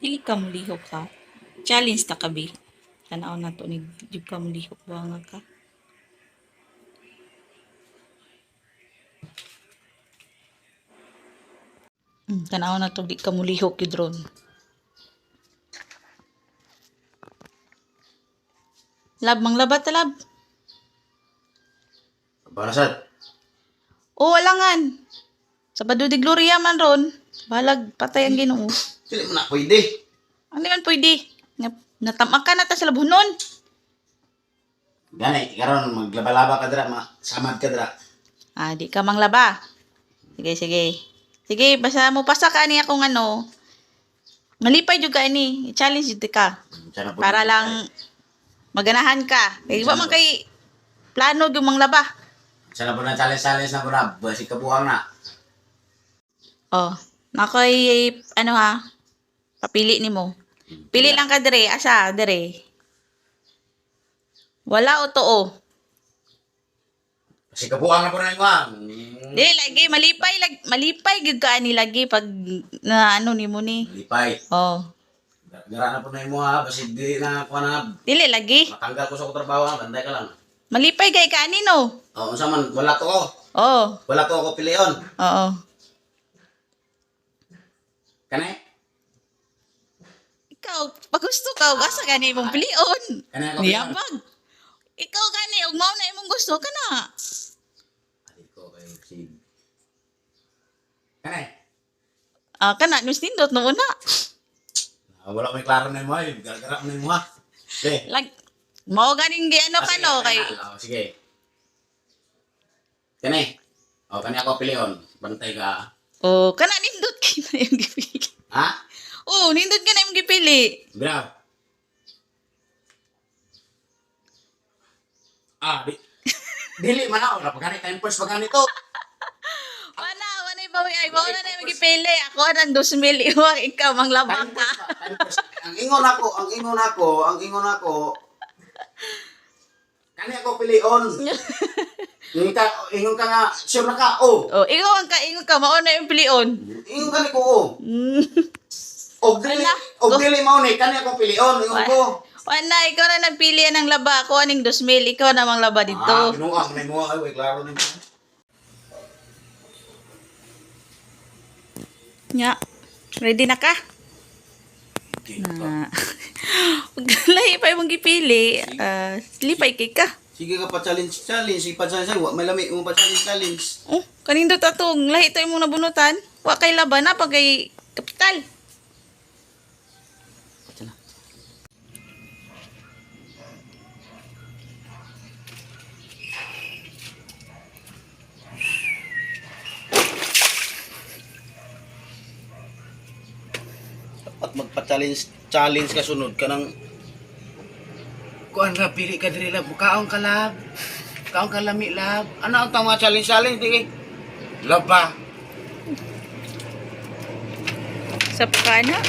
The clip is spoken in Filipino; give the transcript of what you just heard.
Dili ka mulihok ka. Challenge ta ka, be. Tanaw na to ni di ka mulihok ba nga ka. Tanaw na to di ka mulihok yung drone. Lab, manglabat ta lab. Barasat. O, walangan. Sabado di Gloria man ron. Balag, patay ang Ginoo. Dili mo na pwede. Ano man pwede? Natama ka na ta sa labunon. Gani, karon maglaba-laba ka dira, samad ka dira. Di ka manglaba. Sige, sige. Sige, basta mo pasa ka ni akong ano. Malipay jud ka ini. I-challenge jud ka. Sana po Para dili lang maganahan ka. Kaya ba man kay plano yung manglaba. Sana po na challenge na po na. Basi kabuang na. Oh, nakoy ano ha? Papili nimo. Pili lang ka dire, asa dire. Wala o too. Basi kabuang na po na yung Di lagi malipay gyud ka ani lagi pag na ano nimo ni. lipay. Oh, Gara na po na yung ha. Basi di na ako na. dili lagi. Matanggal ko sa trabaho ha. Banday ka lang. Malipay kay ka ani no. Oo, unsa man, wala to ko. Oh, Wala to ako pilion. oo. Kani? Ikaw, pag gusto ka, asa gani mong pilion. Kani ako pilion. Niyabag. Ikaw gani, ug mao na imong gusto ka na. Adik ko kay si. Kani? Kana nus nindot no una. Wala may klaro na mo ay. Gara-gara na mo ha. Sige. Lag mao ganing gi ano ka Sige, no kay sige. Kani? O, kani ako pilion. Bantay ka. kana nindot kay na imong gipili. Ha? Nindot ka na imong gipili. Bra. Dili man ako. Napagani time first pagani to. Wala ibawi ay mao na imong gipili. Ako nang 2,000 iwang ikaw manglaba Time ka. first pa. Time first. Ang ingon ako. Kani ako pilion. Ingon ka nga, sure na ka, Ingon ka mao na imong pilion. Ingon ka ni ko, Og dili mao ni, kani ako pilion, ingon ko. Wala, ikaw na nagpili ng laba. Ako aning 2,000, ikaw na manglaba dito. Kinuha, may mo, ay, klaro na mo. Nya, ready na ka? Lahi pa imong gipili. Lipay kay ka. Sige ka pa challenge, ipa-challenge, may lami mo pa challenge. Kanindot atong lahi to imong nabunutan. Wa kay laban na pag kay kapital. At magpa-challenge ka sunod ka ng kuan ka, pili ka diri lab, kaong ka lab. Kaong ka lami lab. Ano ang tama challenge di lab ba? Sa kana?